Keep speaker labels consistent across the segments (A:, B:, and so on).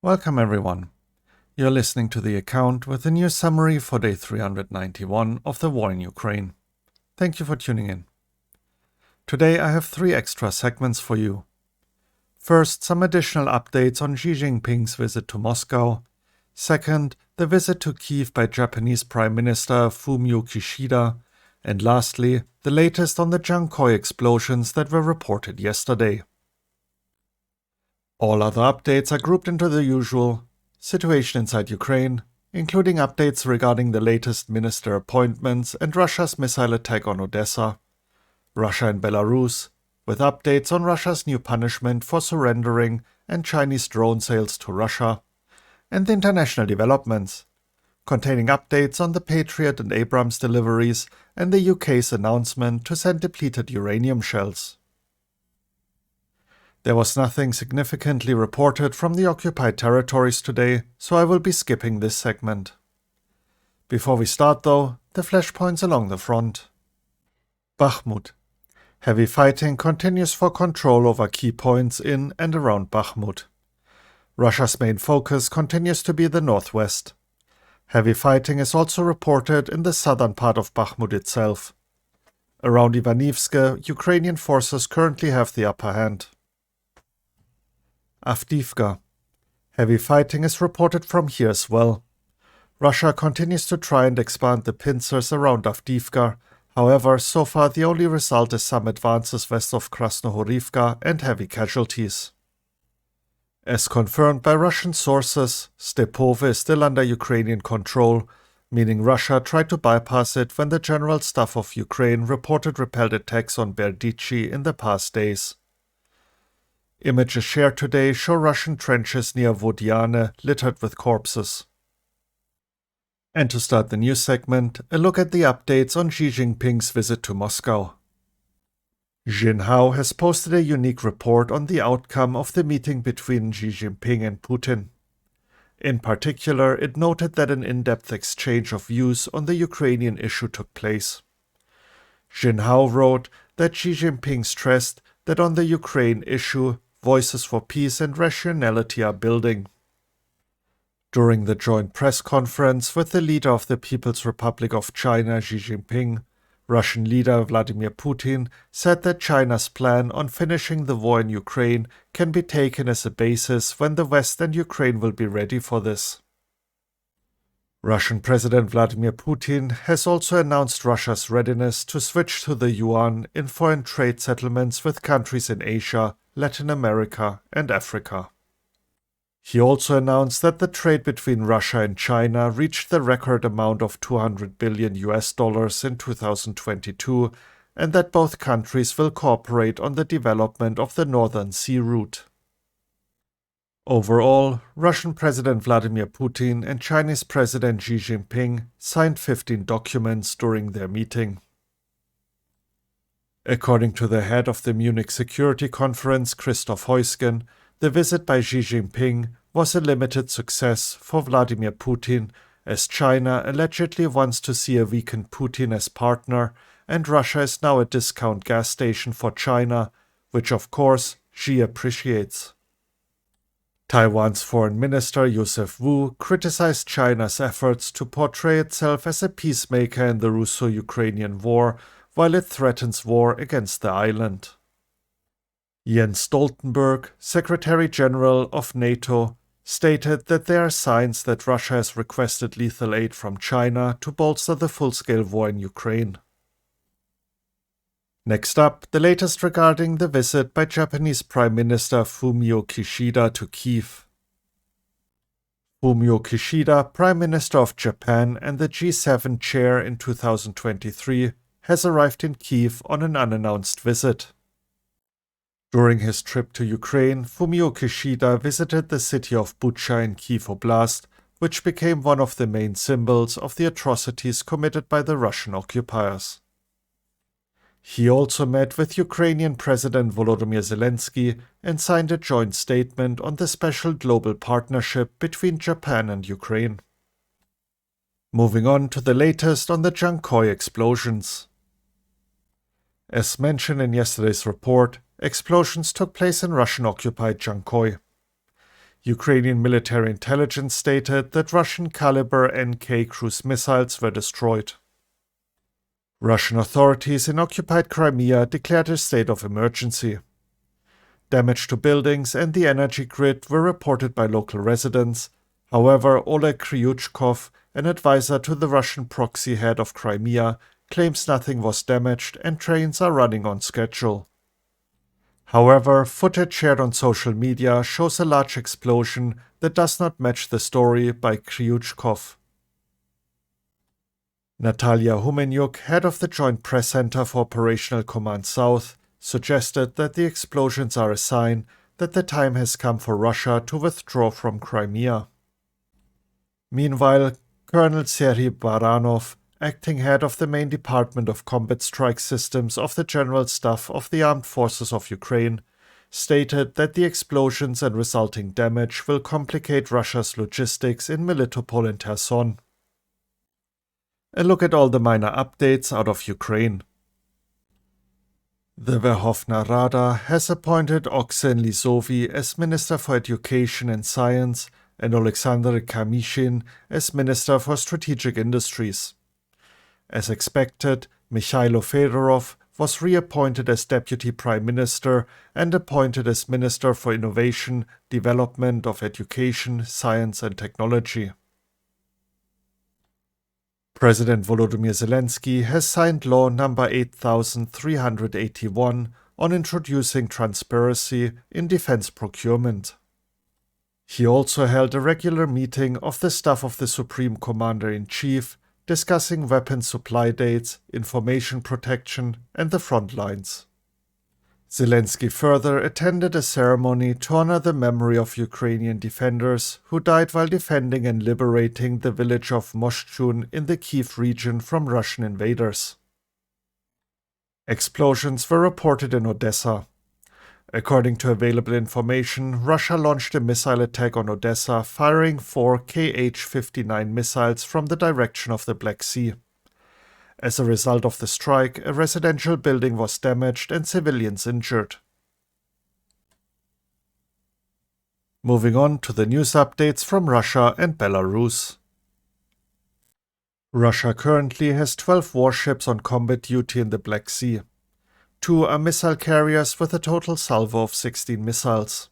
A: Welcome everyone. You're listening to the account with a news summary for day 391 of the war in Ukraine. Thank you for tuning in. Today I have 3 extra segments for you. First, some additional updates on Xi Jinping's visit to Moscow. Second, the visit to Kyiv by Japanese Prime Minister Fumio Kishida. And lastly, the latest on the Dzhankoi explosions that were reported yesterday. All other updates are grouped into the usual situation inside Ukraine, including updates regarding the latest minister appointments and Russia's missile attack on Odesa, Russia and Belarus, with updates on Russia's new punishment for surrendering and Chinese drone sales to Russia, and the international developments, containing updates on the Patriot and Abrams deliveries and the UK's announcement to send depleted uranium shells. There was nothing significantly reported from the occupied territories today, so I will be skipping this segment. Before we start though, the flashpoints along the front. Bakhmut. Heavy fighting continues for control over key points in and around Bakhmut. Russia's main focus continues to be the northwest. Heavy fighting is also reported in the southern part of Bakhmut itself. Around Ivanivske, Ukrainian forces currently have the upper hand. Avdiivka. Heavy fighting is reported from here as well. Russia continues to try and expand the pincers around Avdiivka. However, so far the only result is some advances west of Krasnohorivka and heavy casualties. As confirmed by Russian sources, Stepove is still under Ukrainian control, meaning Russia tried to bypass it when the General Staff of Ukraine reported repelled attacks on Berdichi in the past days. Images shared today show Russian trenches near Vodiane littered with corpses. And to start the news segment, a look at the updates on Xi Jinping's visit to Moscow. Jinhao has posted a unique report on the outcome of the meeting between Xi Jinping and Putin. In particular, it noted that an in-depth exchange of views on the Ukrainian issue took place. Jinhao wrote that Xi Jinping stressed that on the Ukraine issue, voices for peace and rationality are building. During the joint press conference with the leader of the People's Republic of China, Xi Jinping, Russian leader Vladimir Putin said that China's plan on finishing the war in Ukraine can be taken as a basis when the West and Ukraine will be ready for this. Russian President Vladimir Putin has also announced Russia's readiness to switch to the yuan in foreign trade settlements with countries in Asia, Latin America, and Africa. He also announced that the trade between Russia and China reached the record amount of $200 billion in 2022, and that both countries will cooperate on the development of the Northern Sea route. Overall, Russian President Vladimir Putin and Chinese President Xi Jinping signed 15 documents during their meeting. According to the head of the Munich Security Conference, Christoph Heusgen, the visit by Xi Jinping was a limited success for Vladimir Putin, as China allegedly wants to see a weakened Putin as partner, and Russia is now a discount gas station for China, which of course Xi appreciates. Taiwan's Foreign Minister Joseph Wu criticized China's efforts to portray itself as a peacemaker in the Russo-Ukrainian war, while it threatens war against the island. Jens Stoltenberg, Secretary General of NATO, stated that there are signs that Russia has requested lethal aid from China to bolster the full-scale war in Ukraine. Next up, the latest regarding the visit by Japanese Prime Minister Fumio Kishida to Kyiv. Fumio Kishida, Prime Minister of Japan and the G7 chair in 2023, has arrived in Kyiv on an unannounced visit. During his trip to Ukraine, Fumio Kishida visited the city of Bucha in Kyiv Oblast, which became one of the main symbols of the atrocities committed by the Russian occupiers. He also met with Ukrainian President Volodymyr Zelensky and signed a joint statement on the special global partnership between Japan and Ukraine. Moving on to the latest on the Dzhankoi explosions. As mentioned in yesterday's report, explosions took place in Russian-occupied Dzhankoi. Ukrainian military intelligence stated that Russian caliber NK cruise missiles were destroyed. Russian authorities in occupied Crimea declared a state of emergency. Damage to buildings and the energy grid were reported by local residents. However, Oleg Kryuchkov, an advisor to the Russian proxy head of Crimea, claims nothing was damaged and trains are running on schedule. However, footage shared on social media shows a large explosion that does not match the story by Kryuchkov. Natalia Humenyuk, head of the Joint Press Center for Operational Command South, suggested that the explosions are a sign that the time has come for Russia to withdraw from Crimea. Meanwhile, Colonel Serhiy Baranov, acting head of the main Department of Combat Strike Systems of the General Staff of the Armed Forces of Ukraine, stated that the explosions and resulting damage will complicate Russia's logistics in Melitopol and Kherson. A look at all the minor updates out of Ukraine. The Verkhovna Rada has appointed Oksen Lisovi as Minister for Education and Science and Alexander Kamishin as Minister for Strategic Industries. As expected, Mikhailo Fedorov was reappointed as Deputy Prime Minister and appointed as Minister for Innovation, Development of Education, Science and Technology. President Volodymyr Zelensky has signed Law No. 8381 on introducing transparency in defense procurement. He also held a regular meeting of the staff of the Supreme Commander-in-Chief, discussing weapons supply dates, information protection, and the front lines. Zelensky further attended a ceremony to honor the memory of Ukrainian defenders who died while defending and liberating the village of Moshchun in the Kyiv region from Russian invaders. Explosions were reported in Odesa. According to available information, Russia launched a missile attack on Odesa, firing 4 Kh-59 missiles from the direction of the Black Sea. As a result of the strike, a residential building was damaged and civilians injured. Moving on to the news updates from Russia and Belarus. Russia currently has 12 warships on combat duty in the Black Sea. 2 are missile carriers with a total salvo of 16 missiles.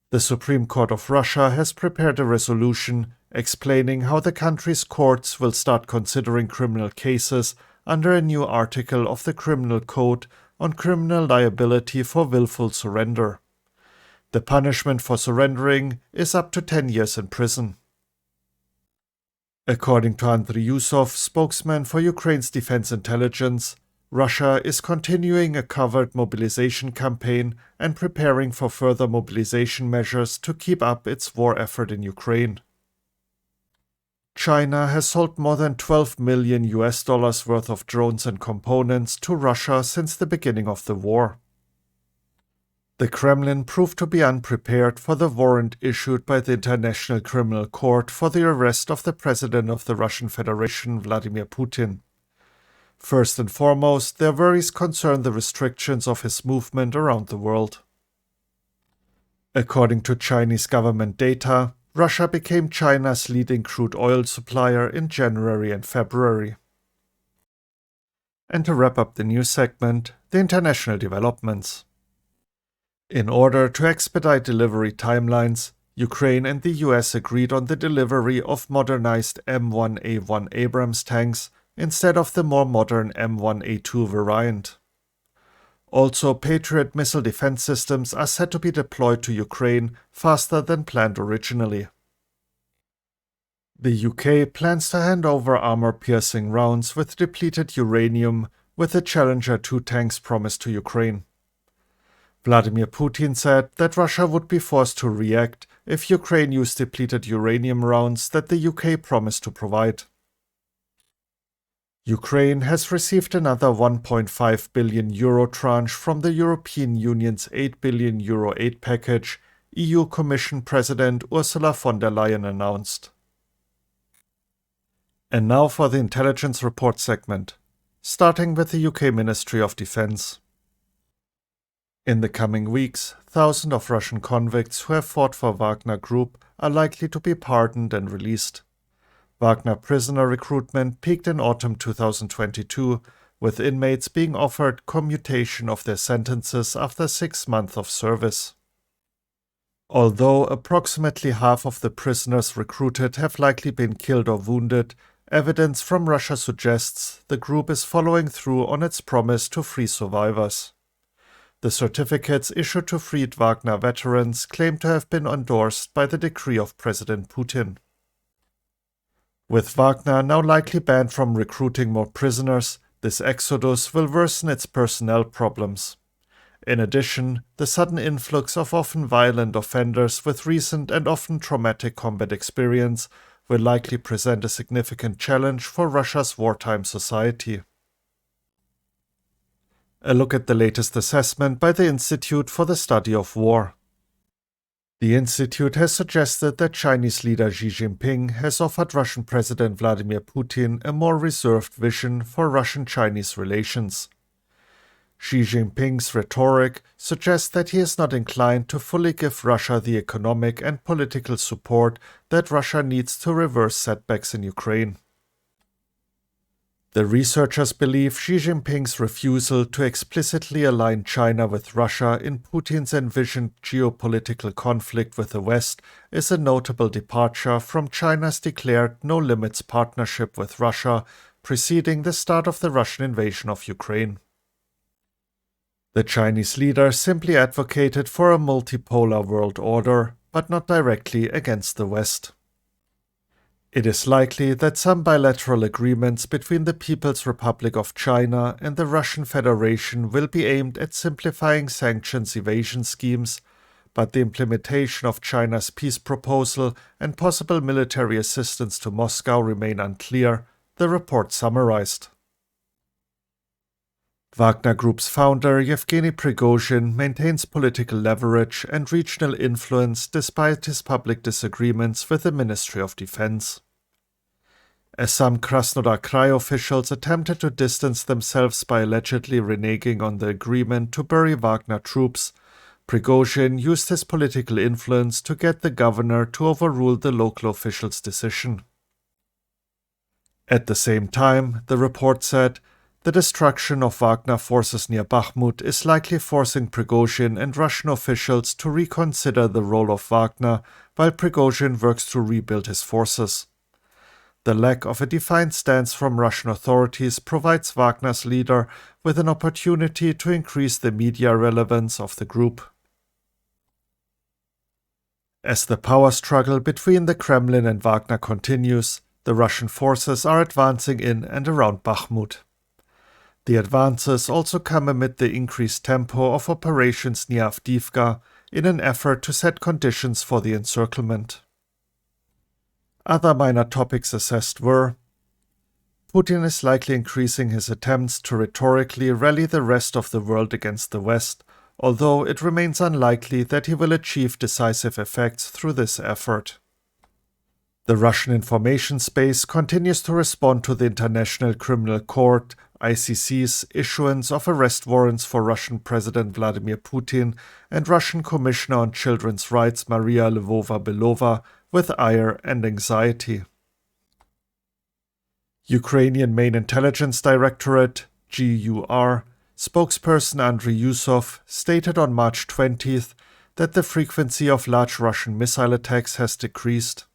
A: The Supreme Court of Russia has prepared a resolution explaining how the country's courts will start considering criminal cases under a new article of the Criminal Code on criminal liability for willful surrender. The punishment for surrendering is up to 10 years in prison. According to Andriy Yusov, spokesman for Ukraine's defense intelligence, Russia is continuing a covert mobilization campaign and preparing for further mobilization measures to keep up its war effort in Ukraine. China has sold more than $12 million worth of drones and components to Russia since the beginning of the war. The Kremlin proved to be unprepared for the warrant issued by the International Criminal Court for the arrest of the President of the Russian Federation, Vladimir Putin. First and foremost, their worries concern the restrictions of his movement around the world. According to Chinese government data, Russia became China's leading crude oil supplier in January and February. And to wrap up the news segment, the international developments. In order to expedite delivery timelines, Ukraine and the US agreed on the delivery of modernized M1A1 Abrams tanks instead of the more modern M1A2 variant. Also, Patriot missile defense systems are set to be deployed to Ukraine faster than planned originally. The UK plans to hand over armor-piercing rounds with depleted uranium, with the Challenger 2 tanks promised to Ukraine. Vladimir Putin said that Russia would be forced to react if Ukraine used depleted uranium rounds that the UK promised to provide. Ukraine has received another €1.5 billion tranche from the European Union's €8 billion aid package, EU Commission President Ursula von der Leyen announced. And now for the intelligence report segment, starting with the UK Ministry of Defence. In the coming weeks, thousands of Russian convicts who have fought for Wagner Group are likely to be pardoned and released. Wagner prisoner recruitment peaked in autumn 2022, with inmates being offered commutation of their sentences after 6 months of service. Although approximately half of the prisoners recruited have likely been killed or wounded, evidence from Russia suggests the group is following through on its promise to free survivors. The certificates issued to freed Wagner veterans claim to have been endorsed by the decree of President Putin. With Wagner now likely banned from recruiting more prisoners, this exodus will worsen its personnel problems. In addition, the sudden influx of often violent offenders with recent and often traumatic combat experience will likely present a significant challenge for Russia's wartime society. A look at the latest assessment by the Institute for the Study of War. The institute has suggested that Chinese leader Xi Jinping has offered Russian President Vladimir Putin a more reserved vision for Russian-Chinese relations. Xi Jinping's rhetoric suggests that he is not inclined to fully give Russia the economic and political support that Russia needs to reverse setbacks in Ukraine. The researchers believe Xi Jinping's refusal to explicitly align China with Russia in Putin's envisioned geopolitical conflict with the West is a notable departure from China's declared no-limits partnership with Russia preceding the start of the Russian invasion of Ukraine. The Chinese leader simply advocated for a multipolar world order, but not directly against the West. It is likely that some bilateral agreements between the People's Republic of China and the Russian Federation will be aimed at simplifying sanctions evasion schemes, but the implementation of China's peace proposal and possible military assistance to Moscow remain unclear, the report summarized. Wagner Group's founder Yevgeny Prigozhin maintains political leverage and regional influence despite his public disagreements with the Ministry of Defense. As some Krasnodar Krai officials attempted to distance themselves by allegedly reneging on the agreement to bury Wagner troops, Prigozhin used his political influence to get the governor to overrule the local official's decision. At the same time, the report said, the destruction of Wagner forces near Bakhmut is likely forcing Prigozhin and Russian officials to reconsider the role of Wagner while Prigozhin works to rebuild his forces. The lack of a defined stance from Russian authorities provides Wagner's leader with an opportunity to increase the media relevance of the group. As the power struggle between the Kremlin and Wagner continues, the Russian forces are advancing in and around Bakhmut. The advances also come amid the increased tempo of operations near Avdiivka in an effort to set conditions for the encirclement. Other minor topics assessed were: Putin is likely increasing his attempts to rhetorically rally the rest of the world against the West, although it remains unlikely that he will achieve decisive effects through this effort. The Russian information space continues to respond to the International Criminal Court ICC's issuance of arrest warrants for Russian President Vladimir Putin and Russian Commissioner on Children's Rights Maria Lvova-Belova with ire and anxiety. Ukrainian Main Intelligence Directorate (GUR) spokesperson Andriy Yusov stated on March 20th that the frequency of large Russian missile attacks has decreased.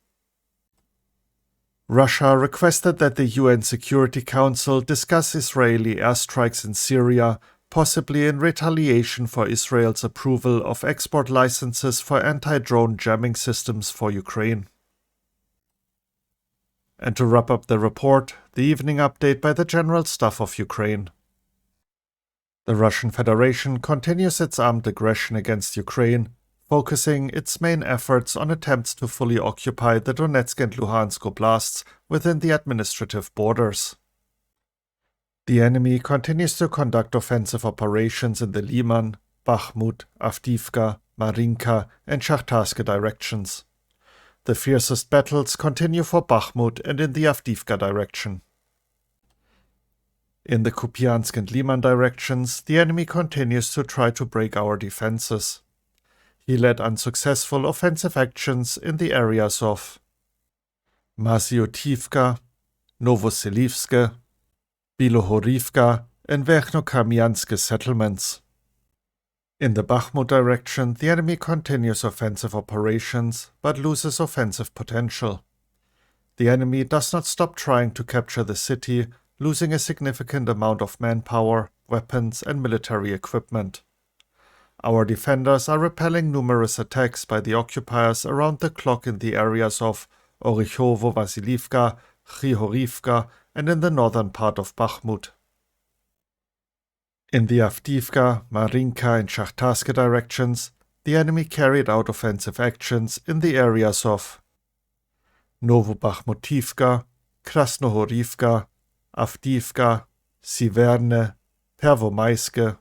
A: Russia requested that the UN Security Council discuss Israeli airstrikes in Syria, possibly in retaliation for Israel's approval of export licenses for anti-drone jamming systems for Ukraine. And to wrap up the report, the evening update by the General Staff of Ukraine. The Russian Federation continues its armed aggression against Ukraine, focusing its main efforts on attempts to fully occupy the Donetsk and Luhansk oblasts within the administrative borders. The enemy continues to conduct offensive operations in the Liman, Bakhmut, Avdiivka, Marinka, and Shakhtarsk directions. The fiercest battles continue for Bakhmut and in the Avdiivka direction. In the Kupiansk and Liman directions, the enemy continues to try to break our defenses. He led unsuccessful offensive actions in the areas of Maziotivka, Novoselivske, Bilohorivka, and Verkhnokamianske settlements. In the Bakhmut direction, the enemy continues offensive operations, but loses offensive potential. The enemy does not stop trying to capture the city, losing a significant amount of manpower, weapons, and military equipment. Our defenders are repelling numerous attacks by the occupiers around the clock in the areas of Orikhovo-Vasilivka, Khryhorivka, and in the northern part of Bakhmut. In the Avdiivka, Marinka, and Shakhtarsk directions, the enemy carried out offensive actions in the areas of Novobakhmutivka, Krasnohorivka, Avdiivka, Siverne, Pervomaiske,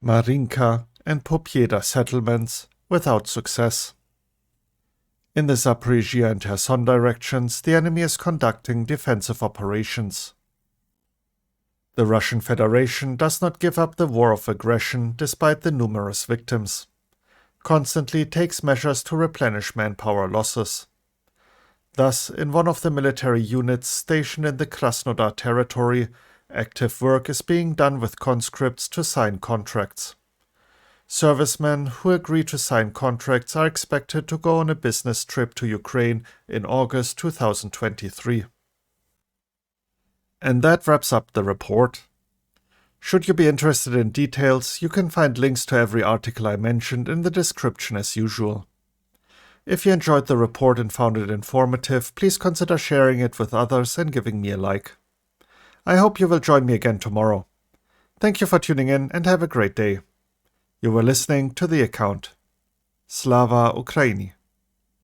A: Marinka, and Popieda settlements without success. In the Zaporizhia and Kherson directions, the enemy is conducting defensive operations. The Russian Federation does not give up the war of aggression despite the numerous victims. Constantly takes measures to replenish manpower losses. Thus, in one of the military units stationed in the Krasnodar territory, active work is being done with conscripts to sign contracts. Servicemen who agree to sign contracts are expected to go on a business trip to Ukraine in August 2023. And that wraps up the report. Should you be interested in details, you can find links to every article I mentioned in the description as usual. If you enjoyed the report and found it informative, please consider sharing it with others and giving me a like. I hope you will join me again tomorrow. Thank you for tuning in and have a great day. You were listening to The Account. Slava Ukraini.